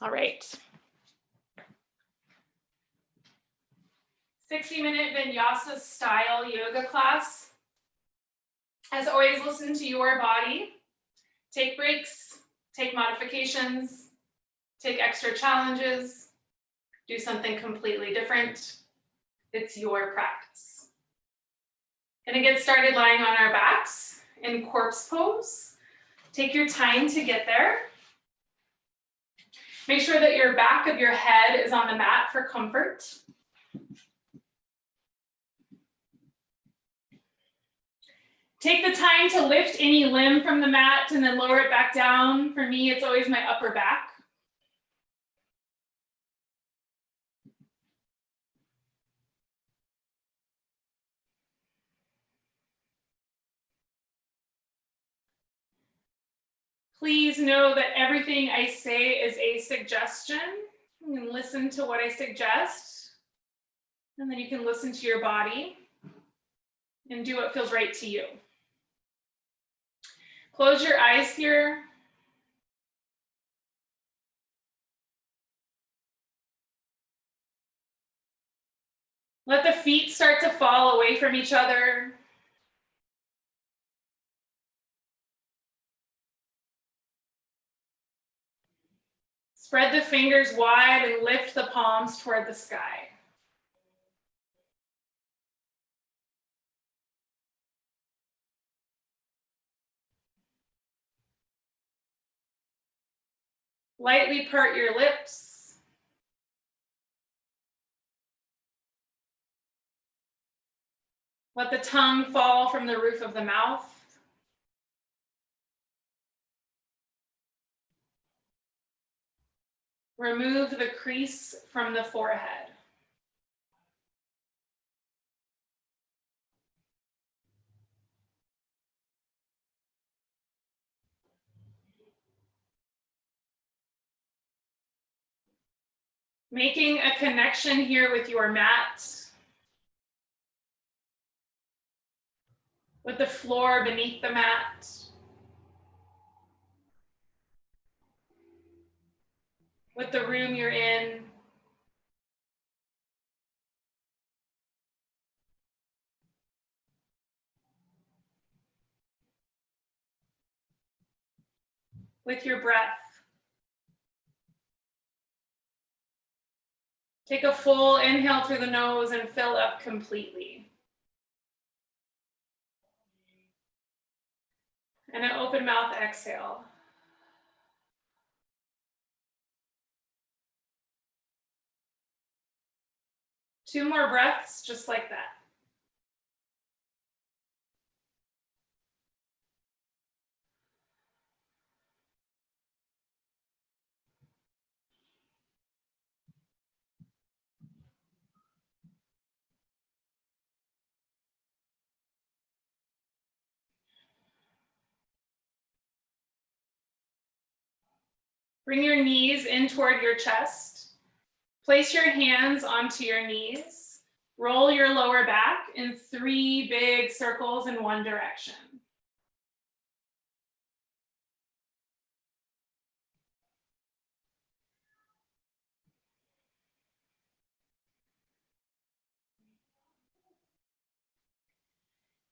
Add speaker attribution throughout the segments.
Speaker 1: All right. 60-minute Vinyasa style yoga class. As always, listen to your body. Take breaks, take modifications, take extra challenges, do something completely different. It's your practice. Gonna get started lying on our backs in corpse pose. Take your time to get there. Make sure that your back of your head is on the mat for comfort. Take the time to lift any limb from the mat and then lower it back down. For me, it's always my upper back. Please know that everything I say is a suggestion. You can listen to what I suggest, and then you can listen to your body and do what feels right to you. Close your eyes here. Let the feet start to fall away from each other. Spread the fingers wide and lift the palms toward the sky. Lightly part your lips. Let the tongue fall from the roof of the mouth. Remove the crease from the forehead. Making a connection here with your mat, with the floor beneath the mat. With the room you're in. With your breath. Take a full inhale through the nose and fill up completely. And an open mouth exhale. Two more breaths, just like that. Bring your knees in toward your chest. Place your hands onto your knees. Roll your lower back in 3 big circles in one direction.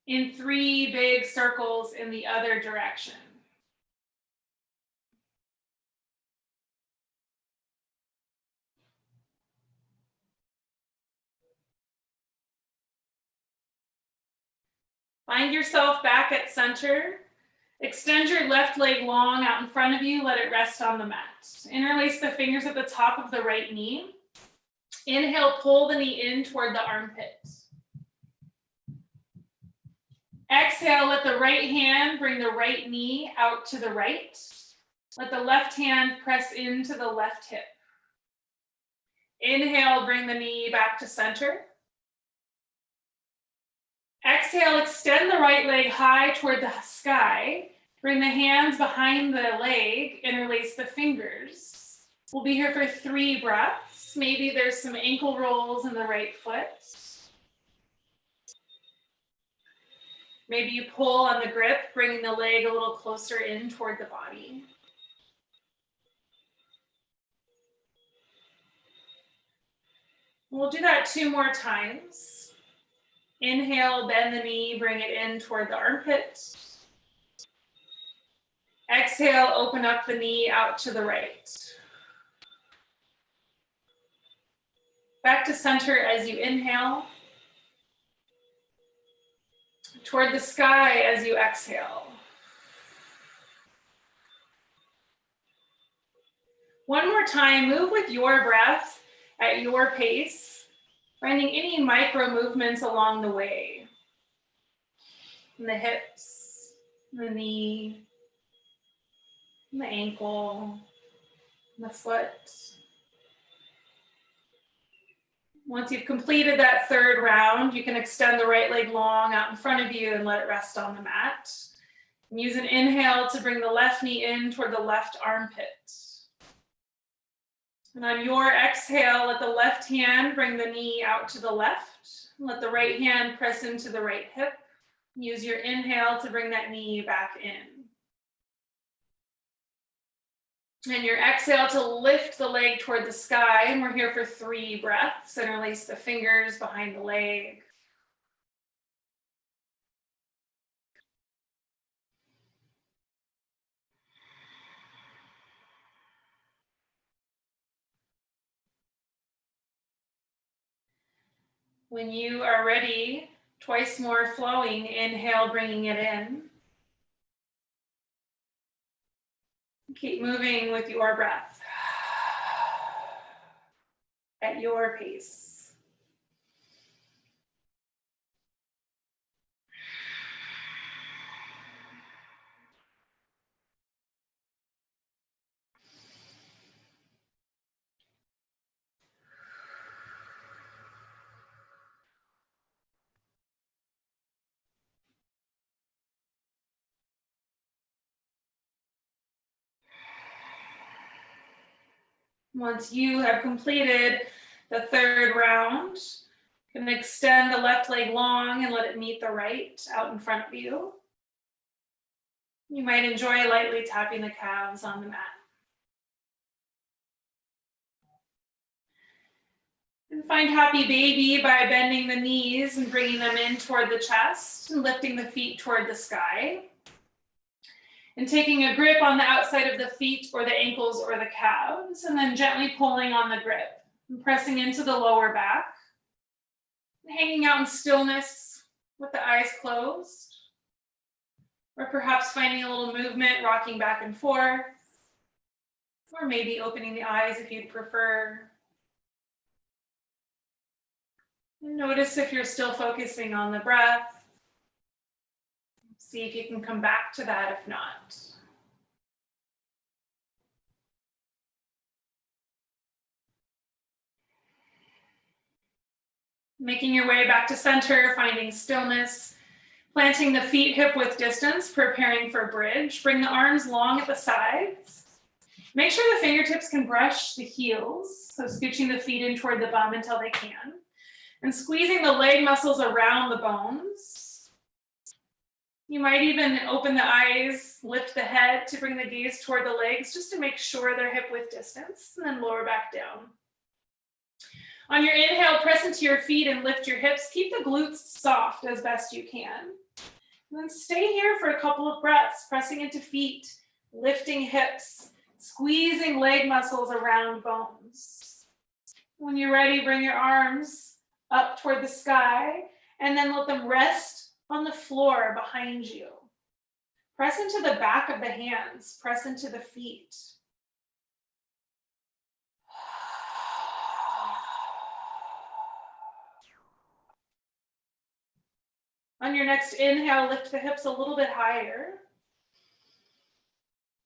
Speaker 1: In 3 big circles in the other direction. Find yourself back at center. Extend your left leg long out in front of you. Let it rest on the mat. Interlace the fingers at the top of the right knee. Inhale, pull the knee in toward the armpit. Exhale, let the right hand bring the right knee out to the right. Let the left hand press into the left hip. Inhale, bring the knee back to center. Exhale, extend the right leg high toward the sky. Bring the hands behind the leg, interlace the fingers. We'll be here for 3 breaths. Maybe there's some ankle rolls in the right foot. Maybe you pull on the grip, bringing the leg a little closer in toward the body. We'll do that 2 more times. Inhale, bend the knee, bring it in toward the armpit. Exhale, open up the knee out to the right. Back to center as you inhale. Toward the sky as you exhale. One more time, move with your breath at your pace, finding any micro movements along the way. In the hips, the knee, the ankle, the foot. Once you've completed that 3rd round, you can extend the right leg long out in front of you and let it rest on the mat. And use an inhale to bring the left knee in toward the left armpit. And on your exhale, let the left hand bring the knee out to the left. Let the right hand press into the right hip. Use your inhale to bring that knee back in. And your exhale to lift the leg toward the sky. And we're here for 3 breaths. Interlace the fingers behind the leg. When you are ready, twice more flowing, inhale, bringing it in. Keep moving with your breath at your pace. Once you have completed the 3rd round, you can extend the left leg long and let it meet the right out in front of you. You might enjoy lightly tapping the calves on the mat. And find happy baby by bending the knees and bringing them in toward the chest and lifting the feet toward the sky. And taking a grip on the outside of the feet or the ankles or the calves, and then gently pulling on the grip and pressing into the lower back. Hanging out in stillness with the eyes closed. Or perhaps finding a little movement, rocking back and forth. Or maybe opening the eyes if you'd prefer. And notice if you're still focusing on the breath. See if you can come back to that if not. Making your way back to center, finding stillness. Planting the feet hip width distance, preparing for bridge. Bring the arms long at the sides. Make sure the fingertips can brush the heels, so scooching the feet in toward the bum until they can. And squeezing the leg muscles around the bones. You might even open the eyes, lift the head to bring the gaze toward the legs, just to make sure they're hip width distance, and then lower back down. On your inhale, press into your feet and lift your hips. Keep the glutes soft as best you can. And then stay here for a couple of breaths, pressing into feet, lifting hips, squeezing leg muscles around bones. When you're ready, bring your arms up toward the sky, and then let them rest on the floor behind you. Press into the back of the hands, press into the feet. On your next inhale, lift the hips a little bit higher.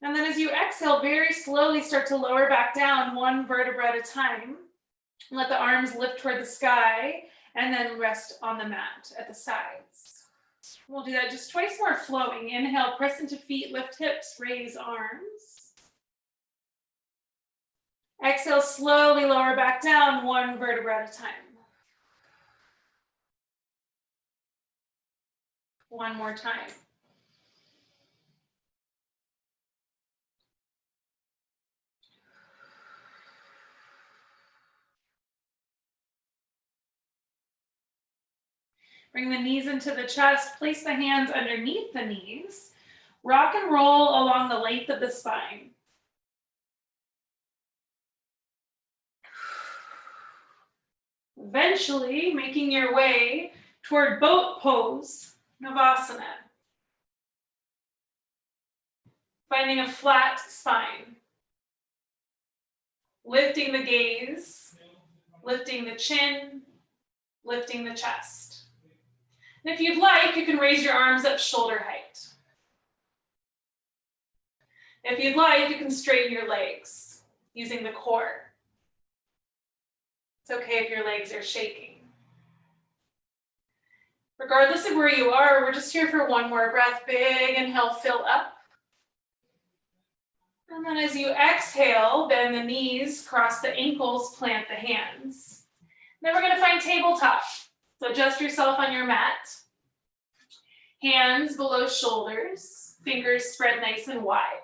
Speaker 1: And then as you exhale, very slowly start to lower back down 1 vertebra at a time. Let the arms lift toward the sky and then rest on the mat at the sides. We'll do that just twice more flowing. Inhale, press into feet, lift hips, raise arms. Exhale, slowly lower back down 1 vertebra at a time. One more time. Bring the knees into the chest. Place the hands underneath the knees. Rock and roll along the length of the spine. Eventually, making your way toward boat pose, Navasana. Finding a flat spine. Lifting the gaze, lifting the chin, lifting the chest. And if you'd like, you can raise your arms up shoulder height. If you'd like, you can straighten your legs using the core. It's okay if your legs are shaking. Regardless of where you are, we're just here for one more breath. Big inhale, fill up. And then as you exhale, bend the knees, cross the ankles, plant the hands. Then we're going to find tabletop. So adjust yourself on your mat. Hands below shoulders, fingers spread nice and wide.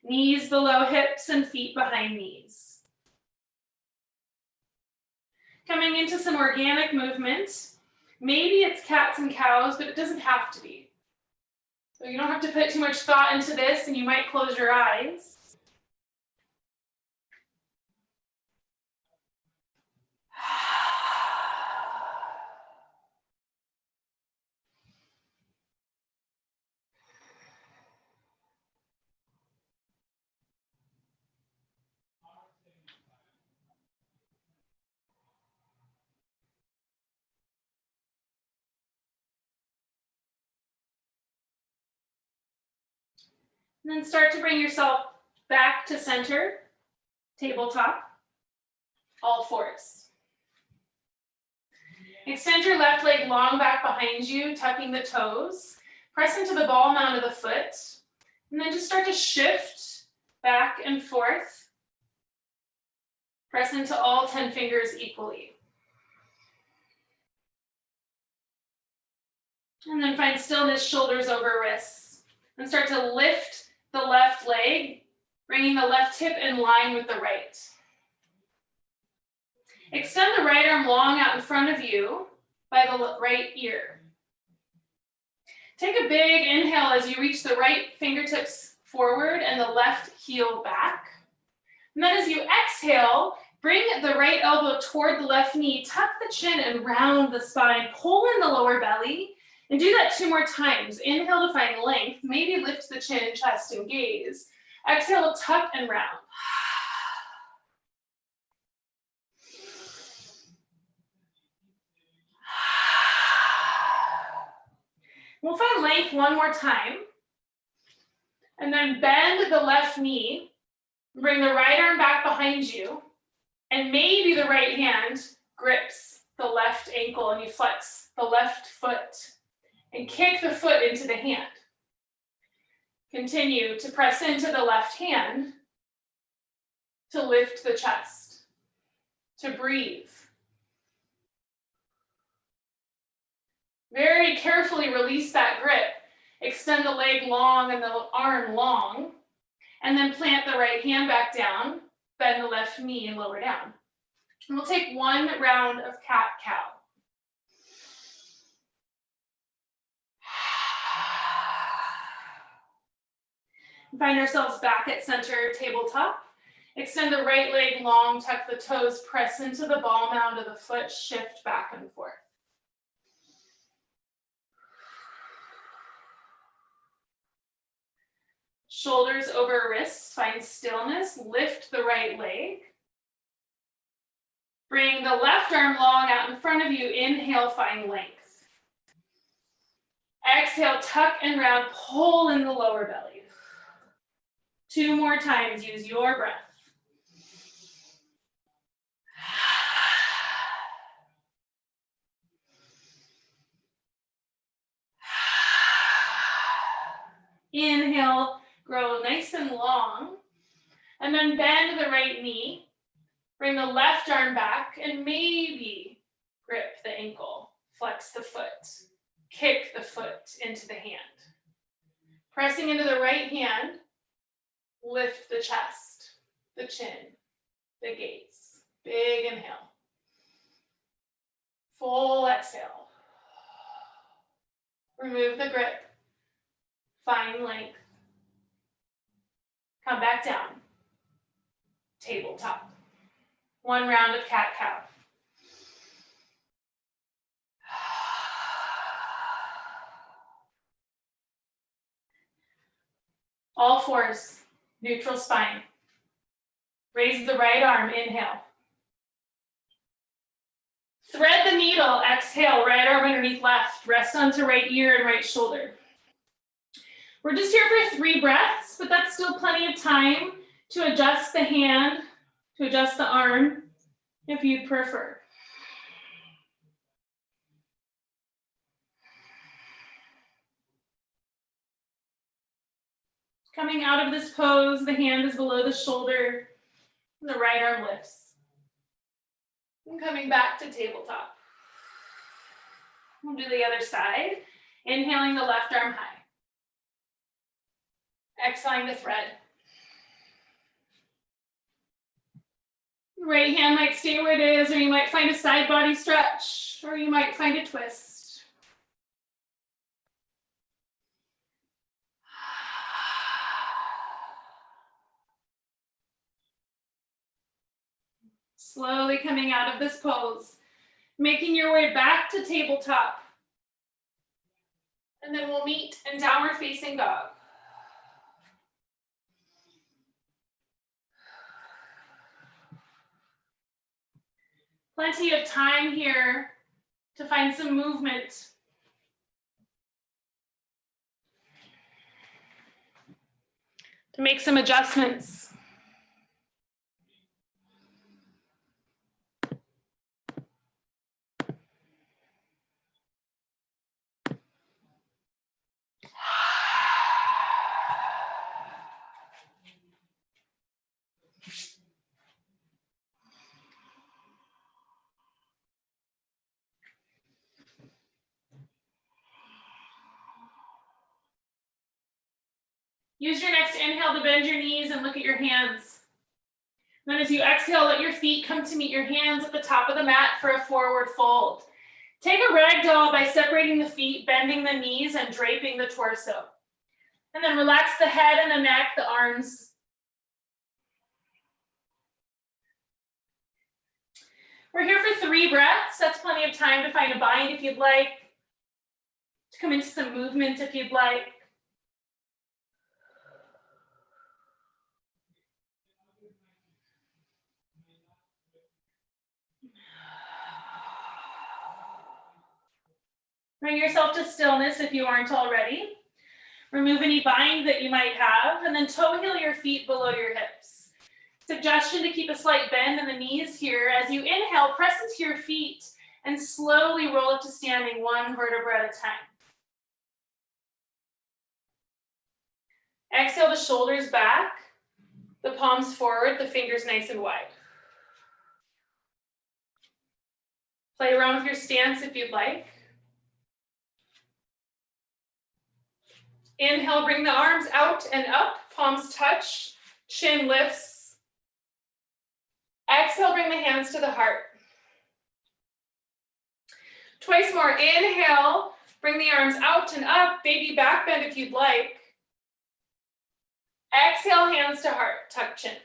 Speaker 1: Knees below hips and feet behind knees. Coming into some organic movement. Maybe it's cats and cows, but it doesn't have to be. So you don't have to put too much thought into this, and you might close your eyes. And then start to bring yourself back to center, tabletop, all fours. Extend your left leg long back behind you, tucking the toes. Press into the ball mound of the foot. And then just start to shift back and forth. Press into all 10 fingers equally. And then find stillness, shoulders over wrists. And start to lift the left leg, bringing the left hip in line with the right. Extend the right arm long out in front of you by the right ear. Take a big inhale as you reach the right fingertips forward and the left heel back. And then as you exhale, bring the right elbow toward the left knee, tuck the chin and round the spine, pull in the lower belly, and do that 2 more times. Inhale to find length, maybe lift the chin, chest, and gaze. Exhale, tuck and round. We'll find length 1 more time. And then bend the left knee. Bring the right arm back behind you. And maybe the right hand grips the left ankle and you flex the left foot. And kick the foot into the hand. Continue to press into the left hand to lift the chest, to breathe. Very carefully release that grip. Extend the leg long and the arm long, and then plant the right hand back down, bend the left knee and lower down. And we'll take 1 round of cat-cow. Find ourselves back at center, tabletop. Extend the right leg long, tuck the toes, press into the ball mound of the foot, shift back and forth. Shoulders over wrists, find stillness, lift the right leg. Bring the left arm long out in front of you, inhale, find length. Exhale, tuck and round, pull in the lower belly. 2 more times, use your breath. Inhale, grow nice and long, and then bend the right knee. Bring the left arm back and maybe grip the ankle, flex the foot, kick the foot into the hand. Pressing into the right hand, lift the chest, the chin, the gaze. Big inhale. Full exhale. Remove the grip. Find length. Come back down. Tabletop. One round of cat-cow. All fours, neutral spine. Raise the right arm, inhale. Thread the needle, exhale, right arm underneath left. Rest onto right ear and right shoulder. We're just here for 3 breaths, but that's still plenty of time to adjust the hand, to adjust the arm, if you'd prefer. Coming out of this pose, the hand is below the shoulder, and the right arm lifts. And coming back to tabletop. We'll do the other side. Inhaling the left arm high. Exhaling the thread. Right hand might stay where it is, or you might find a side body stretch, or you might find a twist. Slowly coming out of this pose, making your way back to tabletop. And then we'll meet in downward facing dog. Plenty of time here to find some movement. To make some adjustments. Use your next inhale to bend your knees and look at your hands. Then as you exhale, let your feet come to meet your hands at the top of the mat for a forward fold. Take a ragdoll by separating the feet, bending the knees, and draping the torso. And then relax the head and the neck, the arms. We're here for 3 breaths. That's plenty of time to find a bind if you'd like. To come into some movement if you'd like. Bring yourself to stillness if you aren't already. Remove any bind that you might have, and then toe heel your feet below your hips. Suggestion to keep a slight bend in the knees here. As you inhale, press into your feet and slowly roll up to standing, 1 vertebra at a time. Exhale the shoulders back, the palms forward, the fingers nice and wide. Play around with your stance if you'd like. Inhale, bring the arms out and up, palms touch, chin lifts. Exhale, bring the hands to the heart. Twice more, inhale, bring the arms out and up, baby back bend if you'd like. Exhale, hands to heart, tuck chin.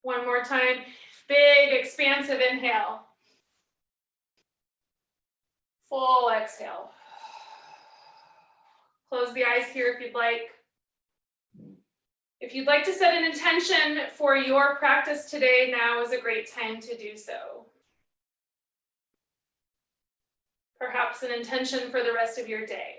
Speaker 1: One more time, big expansive inhale. Full exhale. Close the eyes here if you'd like. If you'd like to set an intention for your practice today, now is a great time to do so. Perhaps an intention for the rest of your day.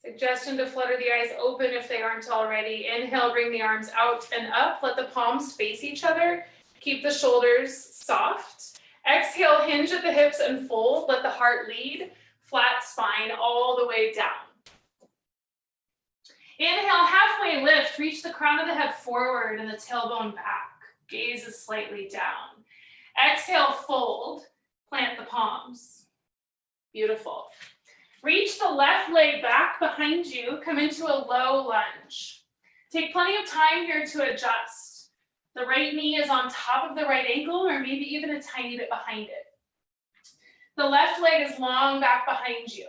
Speaker 1: Suggestion to flutter the eyes open if they aren't already. Inhale, bring the arms out and up. Let the palms face each other. Keep the shoulders soft. Exhale, hinge at the hips and fold. Let the heart lead. Flat spine all the way down. Inhale, halfway lift. Reach the crown of the head forward and the tailbone back. Gaze is slightly down. Exhale, fold. Plant the palms. Beautiful. Reach the left leg back behind you. Come into a low lunge. Take plenty of time here to adjust. The right knee is on top of the right ankle, or maybe even a tiny bit behind it. The left leg is long back behind you.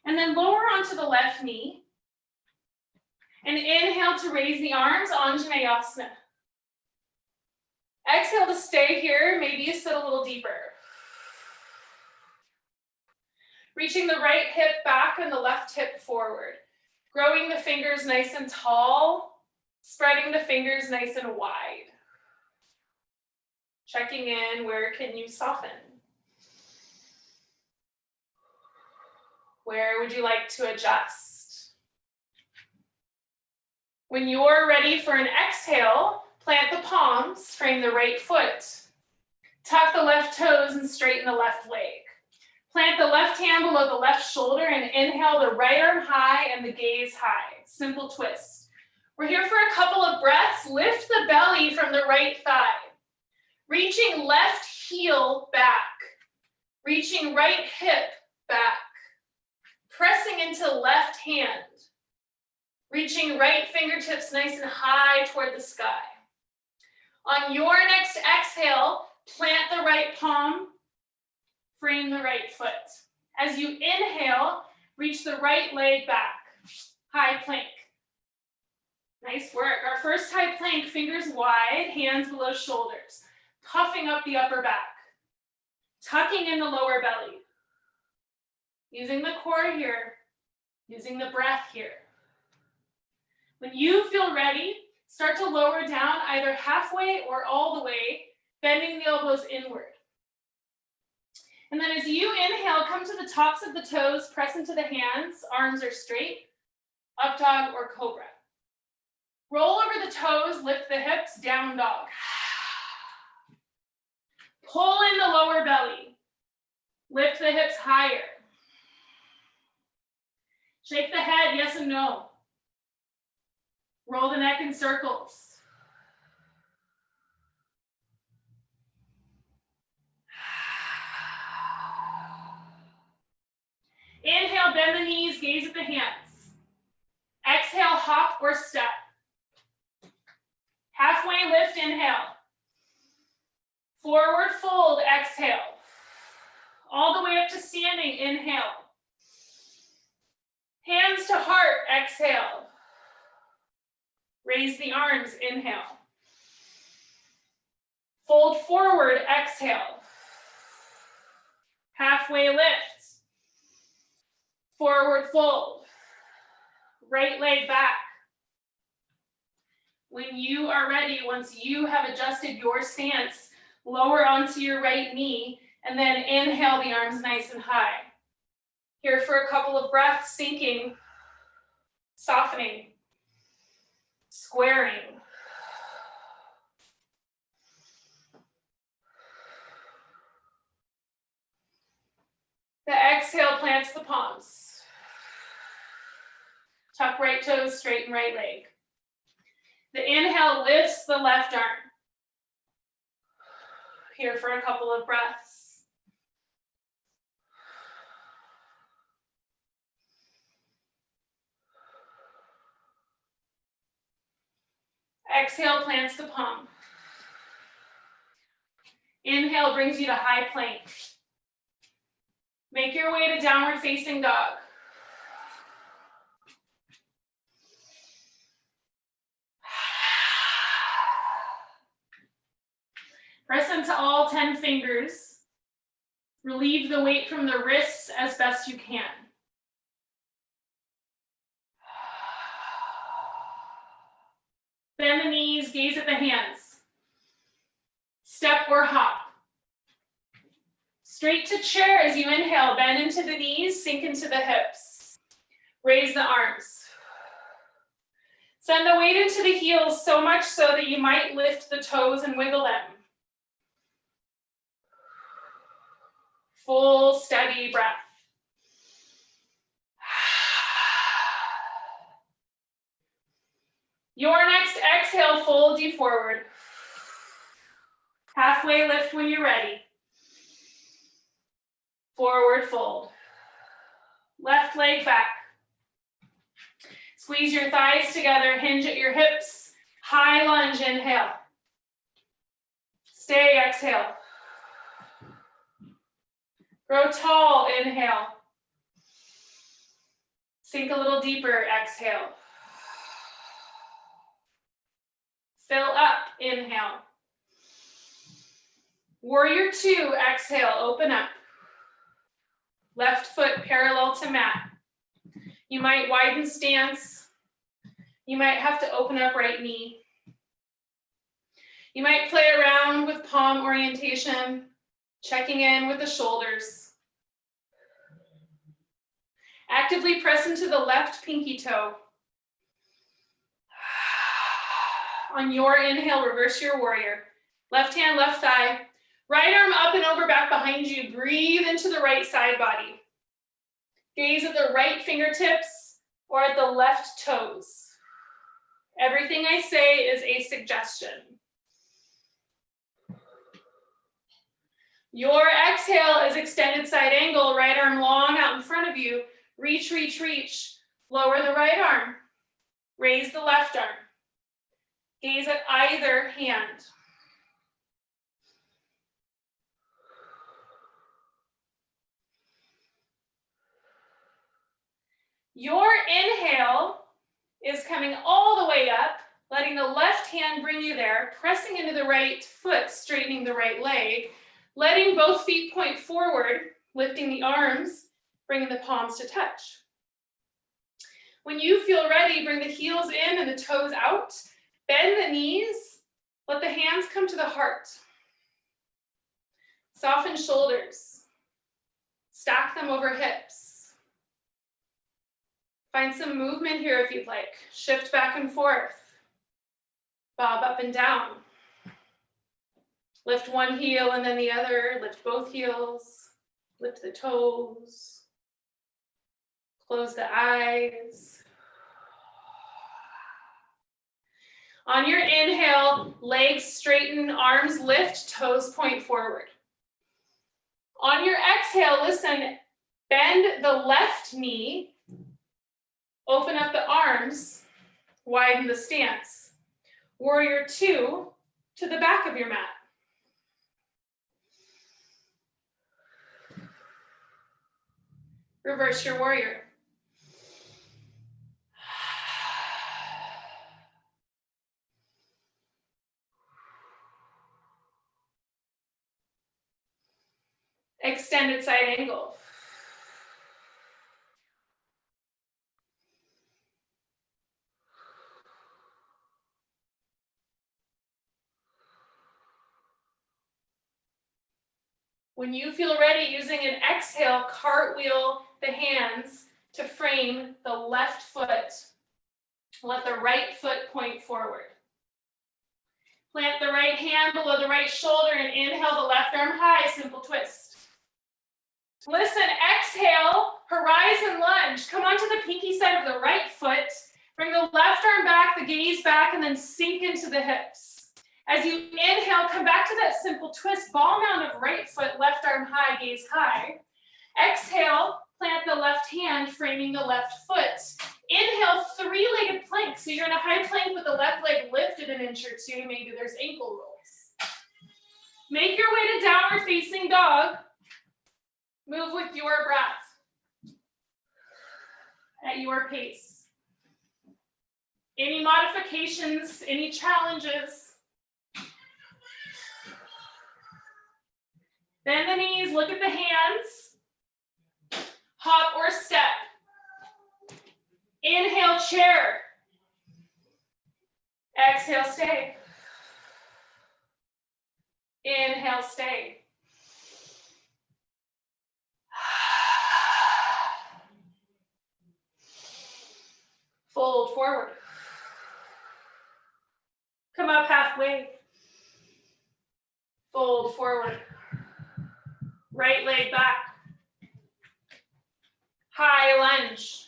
Speaker 1: And then lower onto the left knee. And inhale to raise the arms, Anjaneyasana. Exhale to stay here, maybe you sit a little deeper. Reaching the right hip back and the left hip forward. Growing the fingers nice and tall, spreading the fingers nice and wide. Checking in, where can you soften? Where would you like to adjust? When you're ready for an exhale, plant the palms, frame the right foot. Tuck the left toes and straighten the left leg. Plant the left hand below the left shoulder and inhale the right arm high and the gaze high. Simple twist. We're here for a couple of breaths. Lift the belly from the right thigh. Reaching left heel back. Reaching right hip back. Pressing into left hand. Reaching right fingertips nice and high toward the sky. On your next exhale, plant the right palm. Frame the right foot. As you inhale, reach the right leg back. High plank. Nice work. Our first high plank, fingers wide, hands below shoulders. Puffing up the upper back. Tucking in the lower belly. Using the core here. Using the breath here. When you feel ready, start to lower down either halfway or all the way, bending the elbows inward. And then as you inhale, come to the tops of the toes, press into the hands, arms are straight, up dog or cobra. Roll over the toes, lift the hips, down dog. Pull in the lower belly. Lift the hips higher. Shake the head, yes and no. Roll the neck in circles. Inhale, bend the knees, gaze at the hands. Exhale, hop or step. Halfway lift, inhale. Forward fold, exhale. All the way up to standing, inhale. Hands to heart, exhale. Raise the arms, inhale. Fold forward, exhale. Halfway lift. Forward fold. Right leg back. When you are ready, once you have adjusted your stance, lower onto your right knee, and then inhale the arms nice and high. Here for a couple of breaths, sinking, softening, squaring. The exhale plants the palms. Tuck right toes, straighten right leg. The inhale lifts the left arm. Here for a couple of breaths. Exhale plants the palm. Inhale brings you to high plank. Make your way to downward facing dog. Press into all 10 fingers. Relieve the weight from the wrists as best you can. Bend the knees, gaze at the hands. Step or hop. Straight to chair as you inhale, bend into the knees, sink into the hips. Raise the arms. Send the weight into the heels so much so that you might lift the toes and wiggle them. Full, steady breath. Your next exhale folds you forward. Halfway lift when you're ready. Forward fold. Left leg back. Squeeze your thighs together, hinge at your hips. High lunge, inhale. Stay, exhale. Grow tall, inhale. Sink a little deeper, exhale. Fill up, inhale. Warrior two, exhale, open up. Left foot parallel to mat. You might widen stance. You might have to open up right knee. You might play around with palm orientation, checking in with the shoulders. Actively press into the left pinky toe. On your inhale, reverse your warrior. Left hand, left thigh. Right arm up and over back behind you. Breathe into the right side body. Gaze at the right fingertips or at the left toes. Everything I say is a suggestion. Your exhale is extended side angle, right arm long out in front of you. Reach, reach, reach. Lower the right arm. Raise the left arm. Gaze at either hand. Your inhale is coming all the way up, letting the left hand bring you there, pressing into the right foot, straightening the right leg, letting both feet point forward, lifting the arms, bringing the palms to touch. When you feel ready, bring the heels in and the toes out, bend the knees, let the hands come to the heart. Soften shoulders, stack them over hips. Find some movement here if you'd like. Shift back and forth. Bob up and down. Lift one heel and then the other. Lift both heels. Lift the toes. Close the eyes. On your inhale, legs straighten, arms lift, toes point forward. On your exhale, listen, bend the left knee. Open up the arms, widen the stance. Warrior two to the back of your mat. Reverse your warrior. Extended side angle. When you feel ready, using an exhale, cartwheel the hands to frame the left foot. Let the right foot point forward. Plant the right hand below the right shoulder and inhale the left arm high, simple twist. Listen, exhale, horizon lunge. Come onto the pinky side of the right foot. Bring the left arm back, the gaze back, and then sink into the hips. As you inhale, come back to that simple twist. Ball mount of right foot, left arm high, gaze high. Exhale, plant the left hand, framing the left foot. Inhale, three-legged plank. So you're in a high plank with the left leg lifted an inch or two. Maybe there's ankle rolls. Make your way to downward facing dog. Move with your breath at your pace. Any modifications, any challenges? Bend the knees, look at the hands. Hop or step. Inhale, chair. Exhale, stay. Inhale, stay. Fold forward. Come up halfway. Fold forward. Right leg back. High lunge.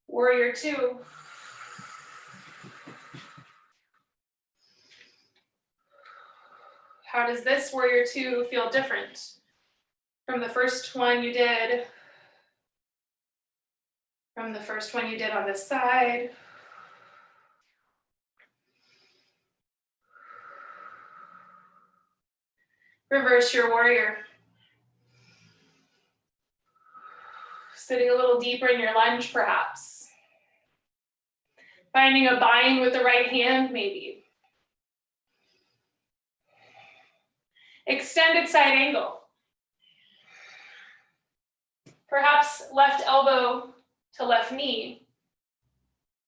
Speaker 1: Warrior two. How does this warrior two feel different from the first one you did? From the first one you did on this side? Reverse your warrior. Sitting a little deeper in your lunge, perhaps. Finding a bind with the right hand, maybe. Extended side angle. Perhaps left elbow to left knee.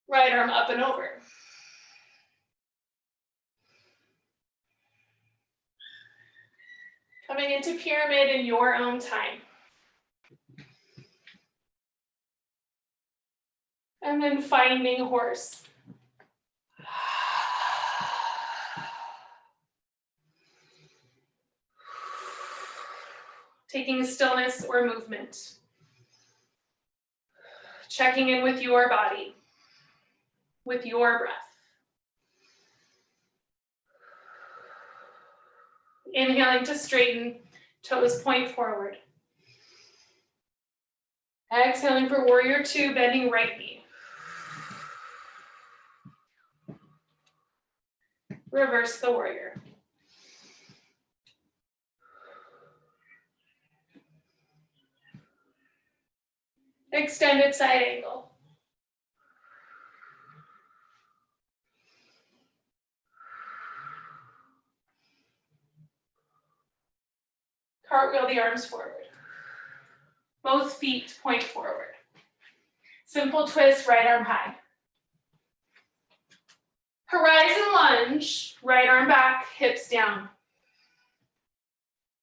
Speaker 1: Right arm up and over. Coming into pyramid in your own time. And then finding horse. Taking stillness or movement. Checking in with your body, with your breath. Inhaling to straighten, toes point forward. Exhaling for warrior two, bending right knee. Reverse the warrior. Extended side angle. Cartwheel the arms forward. Both feet point forward. Simple twist, right arm high. Horizon lunge, right arm back, hips down.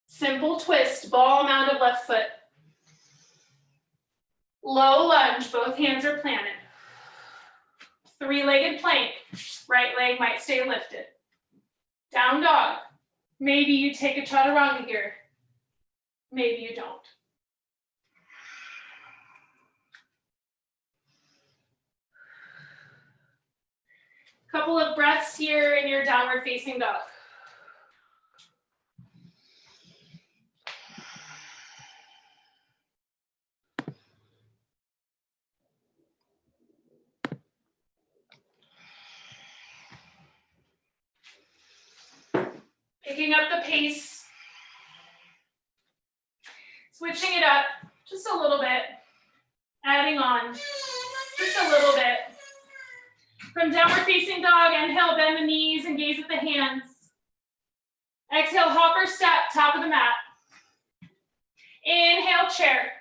Speaker 1: Simple twist, ball mound of left foot. Low lunge, both hands are planted. Three-legged plank, right leg might stay lifted. Down dog. Maybe you take a chaturanga here. Maybe you don't. Couple of breaths here in your downward facing dog. Picking up the pace. Switching it up just a little bit. Adding on just a little bit. From downward facing dog, inhale, bend the knees and gaze at the hands. Exhale, hopper step, top of the mat. Inhale, chair.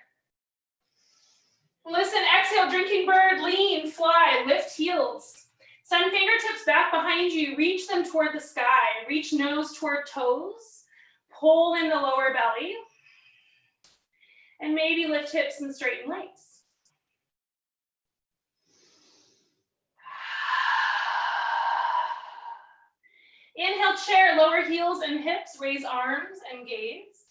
Speaker 1: Listen, exhale, drinking bird, lean, fly, lift heels. Send fingertips back behind you, reach them toward the sky. Reach nose toward toes. Pull in the lower belly. And maybe lift hips and straighten legs. Inhale, chair, lower heels and hips, raise arms and gaze.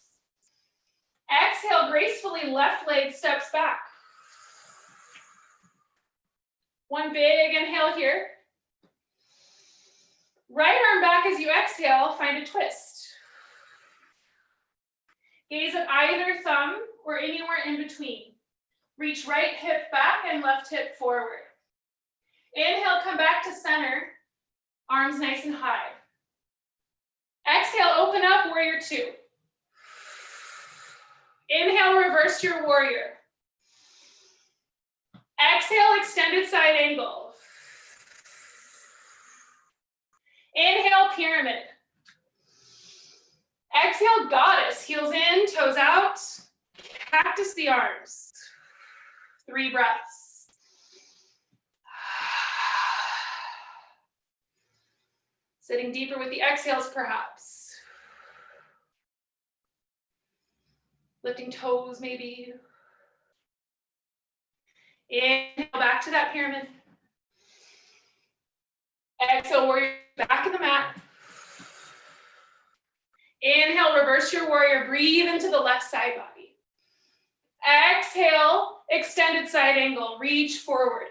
Speaker 1: Exhale, gracefully, left leg steps back. One big inhale here. Right arm back as you exhale, find a twist. Gaze at either thumb or anywhere in between. Reach right hip back and left hip forward. Inhale, come back to center, arms nice and high. Exhale, open up, warrior two. Inhale, reverse your warrior. Exhale, extended side angle. Inhale, pyramid. Exhale, goddess. Heels in, toes out. Cactus the arms. 3 breaths. Sitting deeper with the exhales, perhaps. Lifting toes, maybe. Inhale, back to that pyramid. Exhale, warrior, back in the mat. Inhale, reverse your warrior. Breathe into the left side body. Exhale, extended side angle. Reach forward.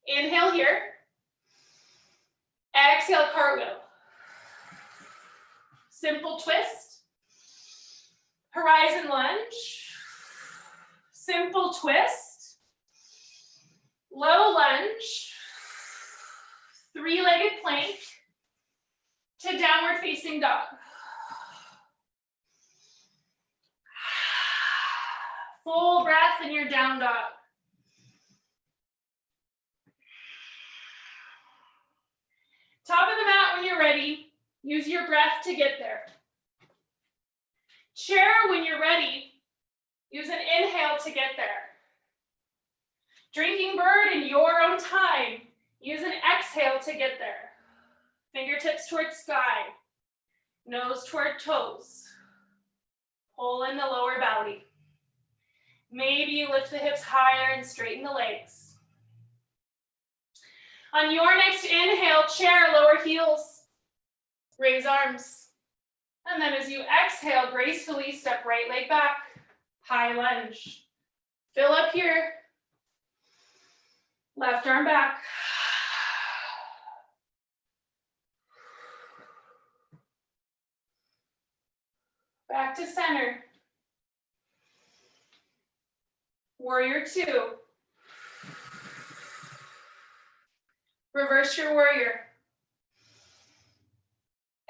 Speaker 1: Inhale here. Exhale, cartwheel. Simple twist. Horizon lunge. Simple twist. Low lunge. Three-legged plank to downward facing dog. Full breath in your down dog. Top of the mat when you're ready. Use your breath to get there. Chair when you're ready. Use an inhale to get there. Drinking bird in your own time. Use an exhale to get there. Fingertips towards sky. Nose toward toes. Pull in the lower belly. Maybe you lift the hips higher and straighten the legs. On your next inhale, chair, lower heels. Raise arms. And then as you exhale, gracefully step right leg back. High lunge. Fill up here. Left arm back. Back to center. Warrior two. Reverse your warrior.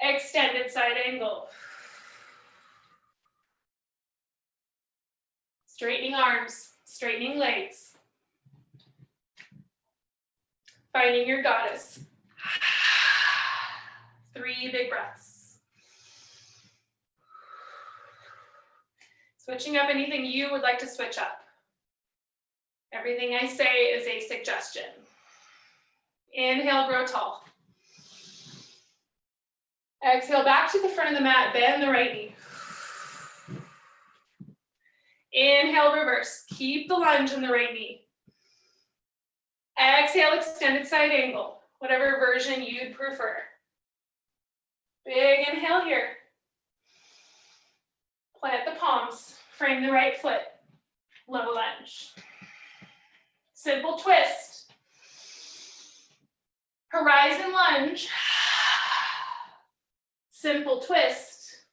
Speaker 1: Extended side angle. Straightening arms, straightening legs. Finding your goddess. 3 big breaths. Switching up anything you would like to switch up. Everything I say is a suggestion. Inhale, grow tall. Exhale, back to the front of the mat, bend the right knee. Inhale, reverse. Keep the lunge in the right knee. Exhale, extended side angle, whatever version you'd prefer. Big inhale here. Plant the palms, frame the right foot. Low lunge. Simple twist. Horizon lunge. Simple twist.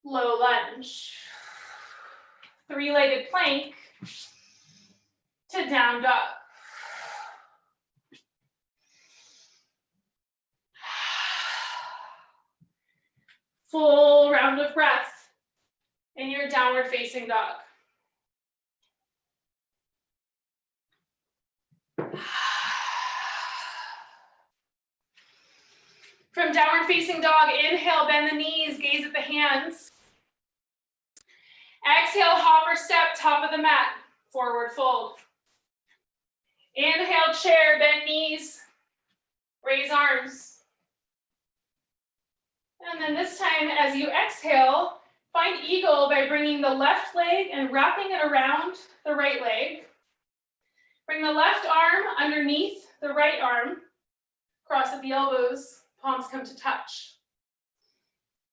Speaker 1: Low lunge. Three-legged plank to down dog. Full round of breath in your downward facing dog. From downward facing dog, inhale, bend the knees, gaze at the hands. Exhale, hopper step, top of the mat, forward fold. Inhale, chair, bend knees, raise arms. And then this time, as you exhale, find eagle by bringing the left leg and wrapping it around the right leg. Bring the left arm underneath the right arm, cross at the elbows, palms come to touch.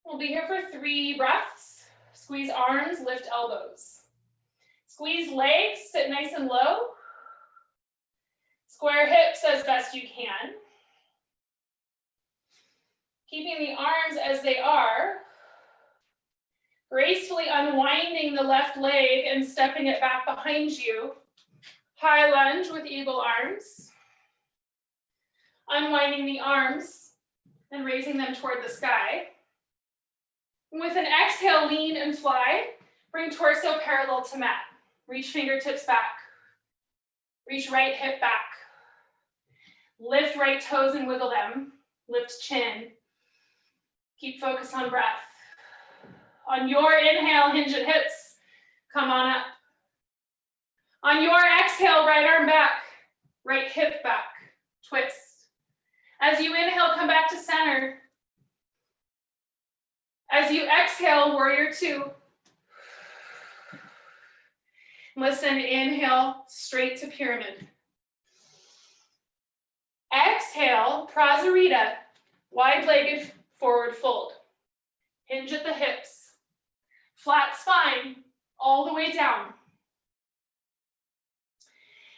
Speaker 1: We'll be here for 3 breaths. Squeeze arms, lift elbows. Squeeze legs, sit nice and low. Square hips as best you can. Keeping the arms as they are. Gracefully unwinding the left leg and stepping it back behind you. High lunge with eagle arms. Unwinding the arms and raising them toward the sky. With an exhale, lean and fly. Bring torso parallel to mat. Reach fingertips back. Reach right hip back. Lift right toes and wiggle them. Lift chin. Keep focus on breath. On your inhale, hinge at hips. Come on up. On your exhale, right arm back. Right hip back. Twist. As you inhale, come back to center. As you exhale, warrior two. Listen, inhale, straight to pyramid. Exhale, prasarita, wide-legged forward fold. Hinge at the hips. Flat spine, all the way down.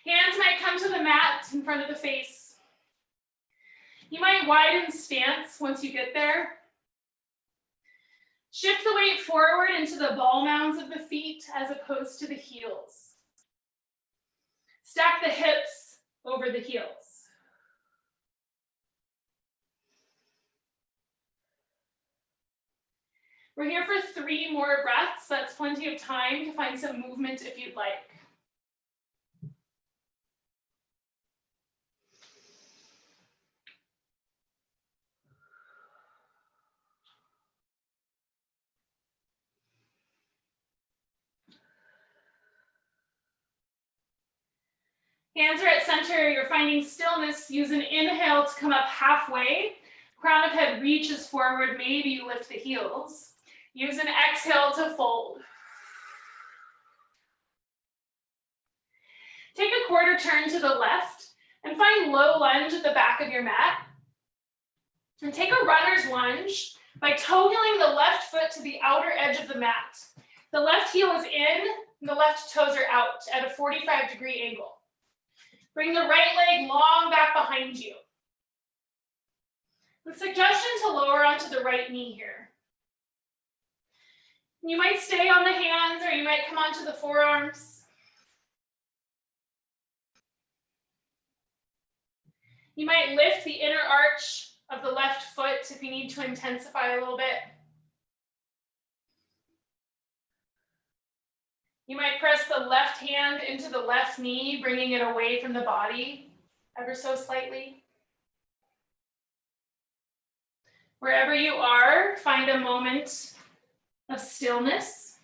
Speaker 1: Hands might come to the mat in front of the face. You might widen stance once you get there. Shift the weight forward into the ball mounds of the feet as opposed to the heels. Stack the hips over the heels. We're here for 3 more breaths. That's plenty of time to find some movement if you'd like. Hands are at center. You're finding stillness. Use an inhale to come up halfway. Crown of head reaches forward. Maybe you lift the heels. Use an exhale to fold. Take a quarter turn to the left and find low lunge at the back of your mat. And take a runner's lunge by toe heeling the left foot to the outer edge of the mat. The left heel is in and the left toes are out at a 45-degree angle. Bring the right leg long back behind you. With suggestion to lower onto the right knee here. You might stay on the hands or you might come onto the forearms. You might lift the inner arch of the left foot if you need to intensify a little bit. You might press the left hand into the left knee, bringing it away from the body ever so slightly. Wherever you are, find a moment of stillness.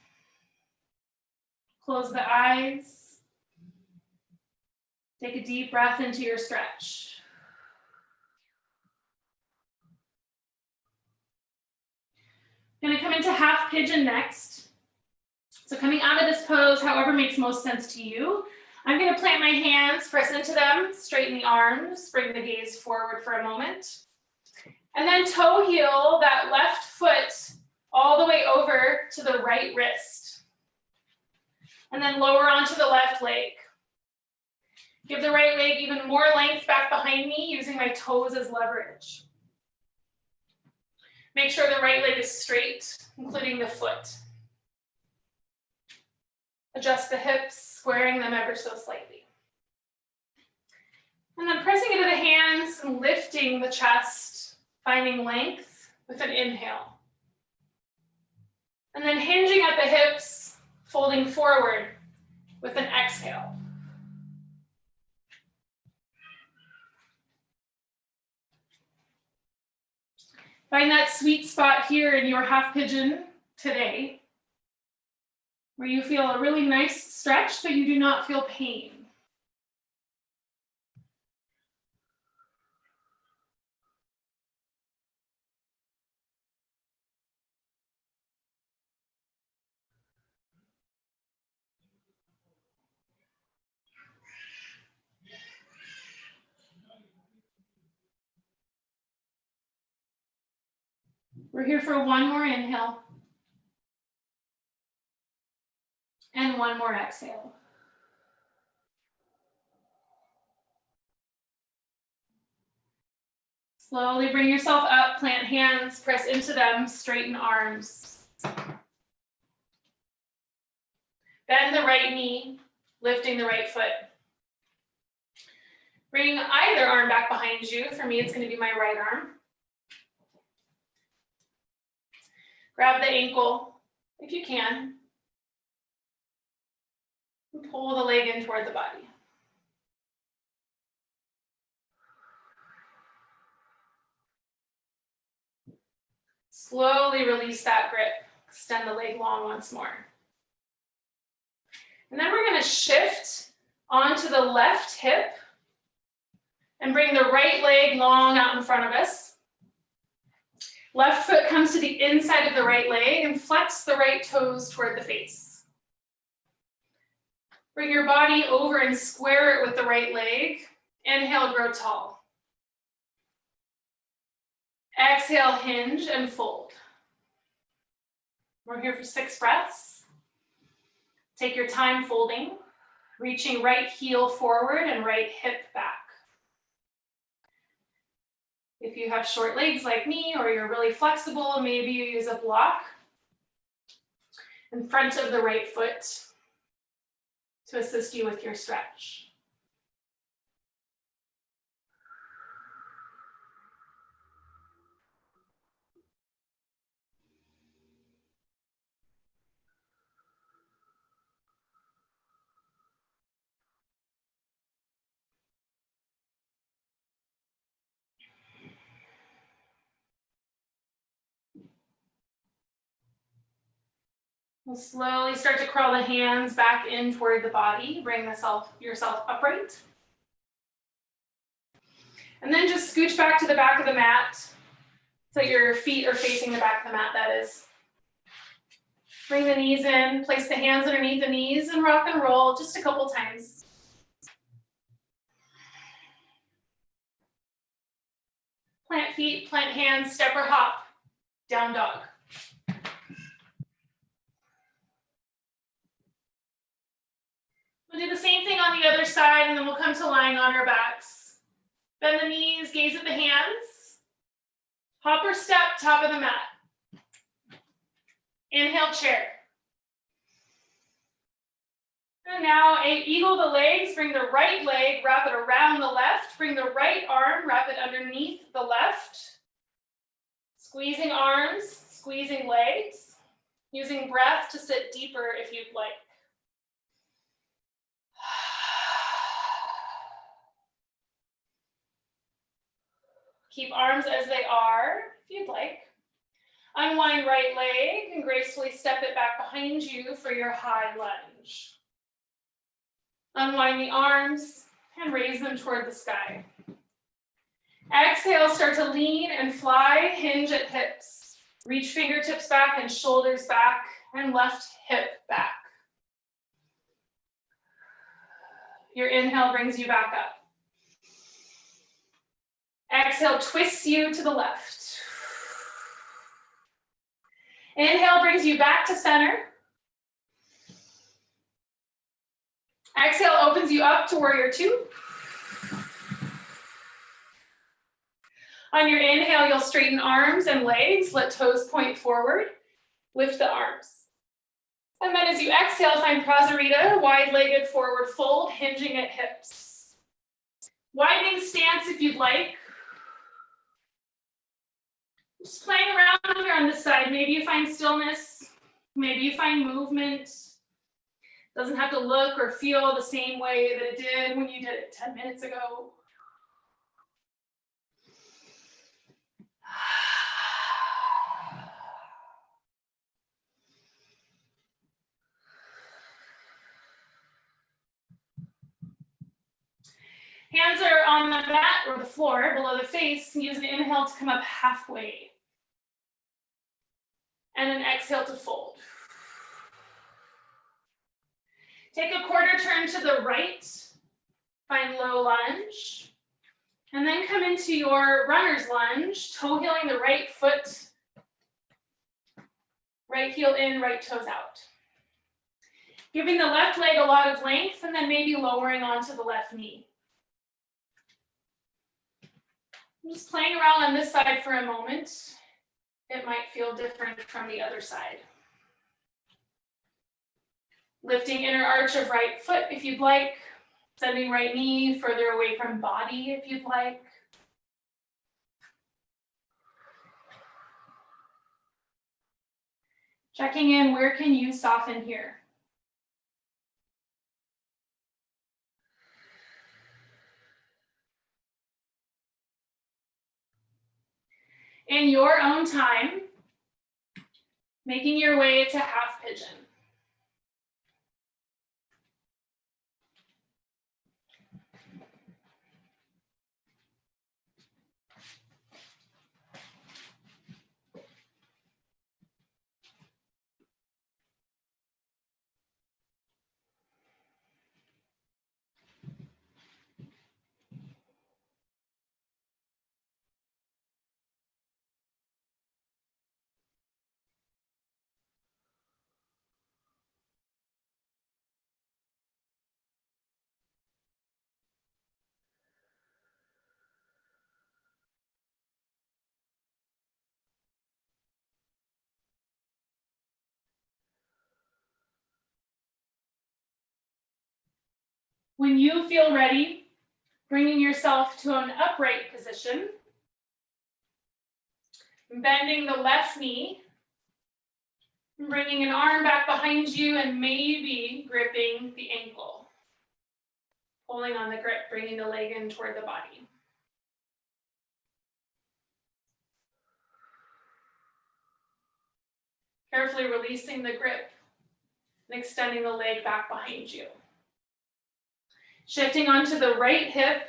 Speaker 1: Close the eyes. Take a deep breath into your stretch. I'm going to come into half pigeon next. So coming out of this pose, however makes most sense to you, I'm going to plant my hands, press into them, straighten the arms, bring the gaze forward for a moment. And then toe heel that left foot all the way over to the right wrist. And then lower onto the left leg. Give the right leg even more length back behind me using my toes as leverage. Make sure the right leg is straight, including the foot. Adjust the hips, squaring them ever so slightly. And then pressing into the hands and lifting the chest, finding length with an inhale. And then hinging at the hips, folding forward with an exhale. Find that sweet spot here in your half pigeon today, where you feel a really nice stretch, but you do not feel pain. We're here for one more inhale. And one more exhale. Slowly bring yourself up, plant hands, press into them, straighten arms. Bend the right knee, lifting the right foot. Bring either arm back behind you. For me, it's going to be my right arm. Grab the ankle, if you can. And pull the leg in toward the body. Slowly release that grip. Extend the leg long once more. And then we're going to shift onto the left hip and bring the right leg long out in front of us. Left foot comes to the inside of the right leg and flex the right toes toward the face. Bring your body over and square it with the right leg. Inhale, grow tall. Exhale, hinge and fold. We're here for 6 breaths. Take your time folding, reaching right heel forward and right hip back. If you have short legs like me, or you're really flexible, maybe you use a block. in front of the right foot to assist you with your stretch. We'll slowly start to crawl the hands back in toward the body. Bring yourself upright. And then just scooch back to the back of the mat so your feet are facing the back of the mat, that is. Bring the knees in, place the hands underneath the knees and rock and roll just a couple times. Plant feet, plant hands, step or hop, down dog. We'll do the same thing on the other side, and then we'll come to lying on our backs. Bend the knees, gaze at the hands. Hop or step, top of the mat. Inhale, chair. And now eagle the legs, bring the right leg, wrap it around the left. Bring the right arm, wrap it underneath the left. Squeezing arms, squeezing legs. Using breath to sit deeper if you'd like. Keep arms as they are, if you'd like. Unwind right leg and gracefully step it back behind you for your high lunge. Unwind the arms and raise them toward the sky. Exhale, start to lean and fly, hinge at hips. Reach fingertips back and shoulders back and left hip back. Your inhale brings you back up. Exhale, twists you to the left. Inhale brings you back to center. Exhale opens you up to warrior two. On your inhale, you'll straighten arms and legs, let toes point forward, lift the arms. And then as you exhale, find Prasarita, wide-legged forward fold, hinging at hips. Widening stance if you'd like. Just playing around here on this side. Maybe you find stillness, maybe you find movement. Doesn't have to look or feel the same way that it did when you did it 10 minutes ago. Hands are on the mat or the floor below the face. Use an inhale to come up halfway. And an exhale to fold. Take a quarter turn to the right. Find low lunge. And then come into your runner's lunge, toe heeling the right foot. Right heel in, right toes out. Giving the left leg a lot of length and then maybe lowering onto the left knee. I'm just playing around on this side for a moment. It might feel different from the other side. Lifting inner arch of right foot if you'd like. Sending right knee further away from body if you'd like. Checking in, where can you soften here? In your own time, making your way to half pigeon. When you feel ready, bringing yourself to an upright position, bending the left knee, bringing an arm back behind you and maybe gripping the ankle. Pulling on the grip, bringing the leg in toward the body. Carefully releasing the grip and extending the leg back behind you. Shifting onto the right hip,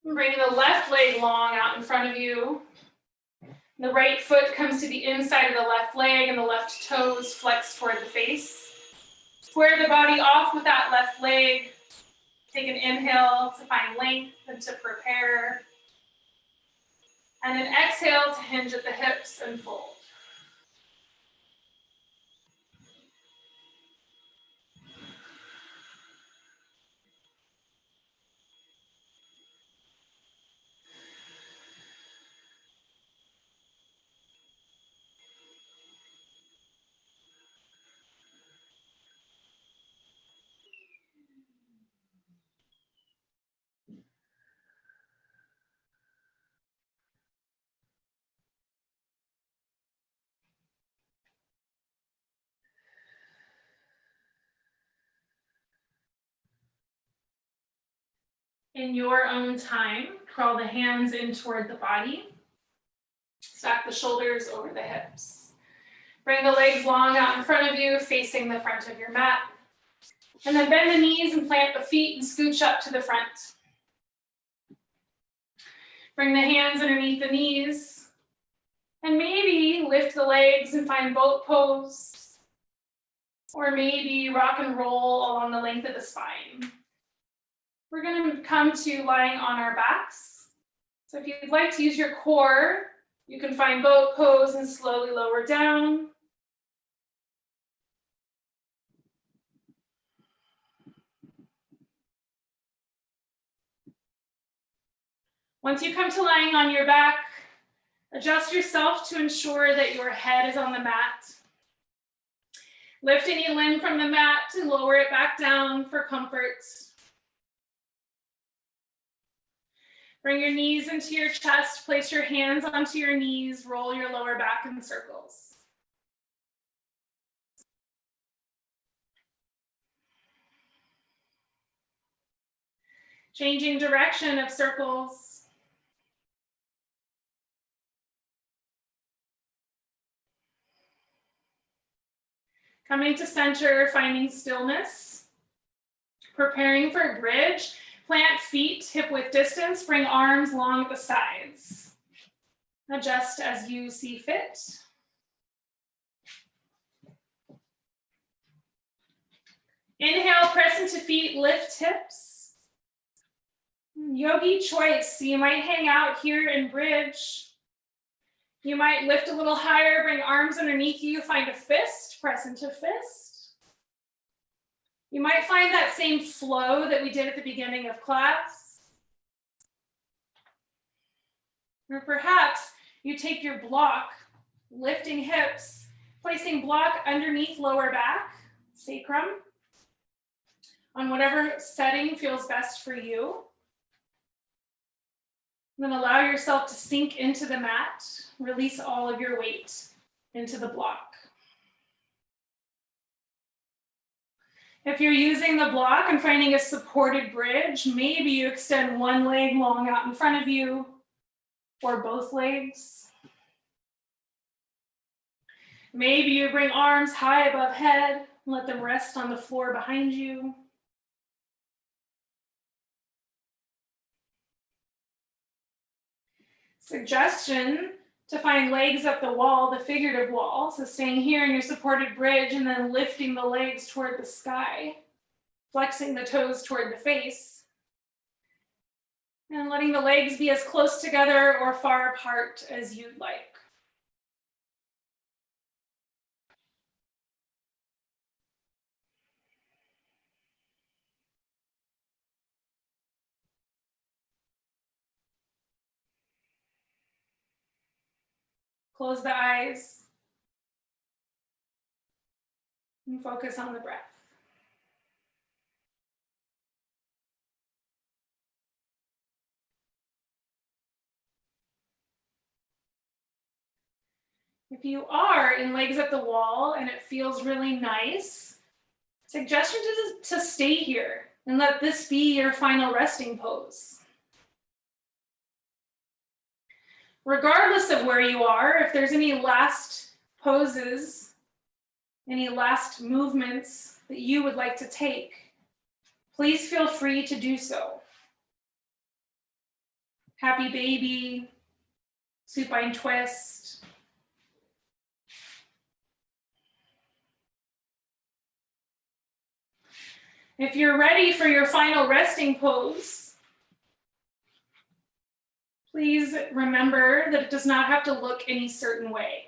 Speaker 1: bringing the left leg long out in front of you. The right foot comes to the inside of the left leg and the left toes flex toward the face. Square the body off with that left leg. Take an inhale to find length and to prepare. And an exhale to hinge at the hips and fold. In your own time, crawl the hands in toward the body. Stack the shoulders over the hips. Bring the legs long out in front of you, facing the front of your mat. And then bend the knees and plant the feet and scooch up to the front. Bring the hands underneath the knees. And maybe lift the legs and find boat pose. Or maybe rock and roll along the length of the spine. We're going to come to lying on our backs. So if you'd like to use your core, you can find boat pose and slowly lower down. Once you come to lying on your back, adjust yourself to ensure that your head is on the mat. Lift any limb from the mat to lower it back down for comfort. Bring your knees into your chest, place your hands onto your knees, roll your lower back in circles. Changing direction of circles. Coming to center, finding stillness. Preparing for bridge. Plant feet hip width distance, bring arms long at the sides. Adjust as you see fit. Inhale, press into feet, lift hips. Yogi choice, so you might hang out here in bridge. You might lift a little higher, bring arms underneath you, find a fist, press into fist. You might find that same flow that we did at the beginning of class. Or perhaps you take your block, lifting hips, placing block underneath lower back, sacrum, on whatever setting feels best for you. Then allow yourself to sink into the mat, release all of your weight into the block. If you're using the block and finding a supported bridge, maybe you extend one leg long out in front of you, or both legs. Maybe you bring arms high above head, let them rest on the floor behind you. Suggestion to find legs up the wall, the figurative wall. So staying here in your supported bridge and then lifting the legs toward the sky, flexing the toes toward the face, and letting the legs be as close together or far apart as you'd like. Close the eyes and focus on the breath. If you are in legs at the wall and it feels really nice, suggestion to stay here and let this be your final resting pose. Regardless of where you are, if there's any last poses, any last movements that you would like to take, please feel free to do so. Happy baby, supine twist. If you're ready for your final resting pose, please remember that it does not have to look any certain way.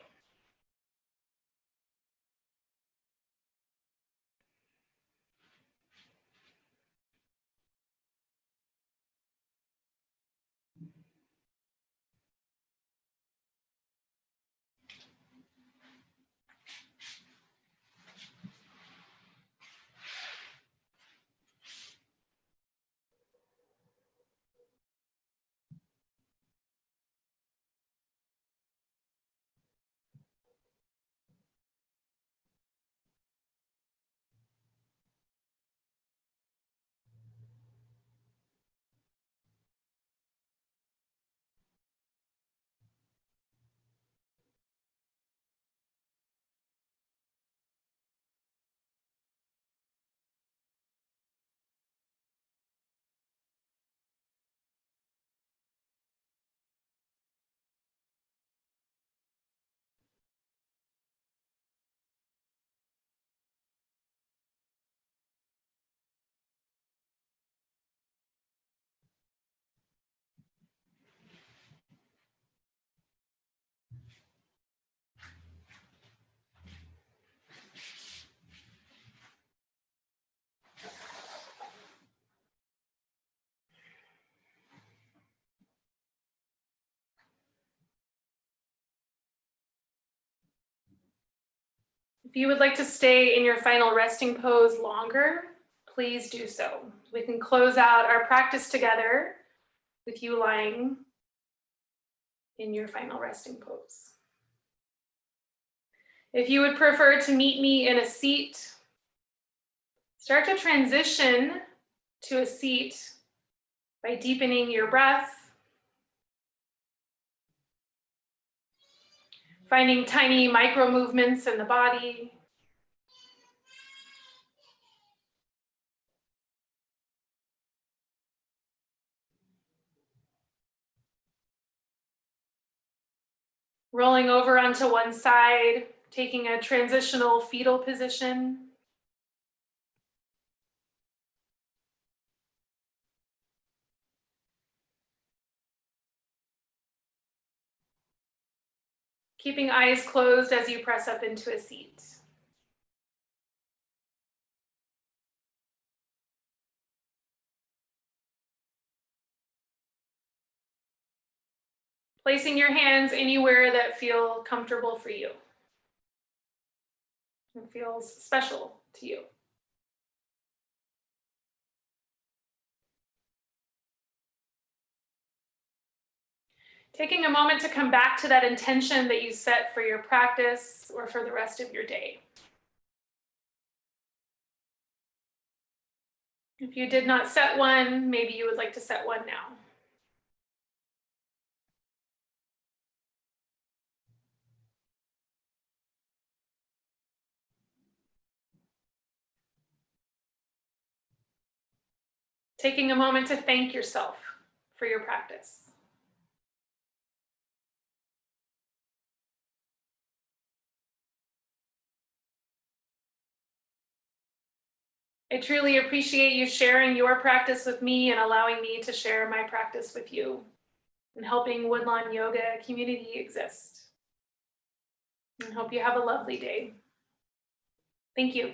Speaker 1: If you would like to stay in your final resting pose longer, please do so. We can close out our practice together with you lying in your final resting pose. If you would prefer to meet me in a seat, start to transition to a seat by deepening your breath, finding tiny micro movements in the body. Rolling over onto one side, taking a transitional fetal position. Keeping eyes closed as you press up into a seat. Placing your hands anywhere that feel comfortable for you and feels special to you. Taking a moment to come back to that intention that you set for your practice or for the rest of your day. If you did not set one, maybe you would like to set one now. Taking a moment to thank yourself for your practice. I truly appreciate you sharing your practice with me and allowing me to share my practice with you and helping Woodlawn Yoga community exist. I hope you have a lovely day. Thank you.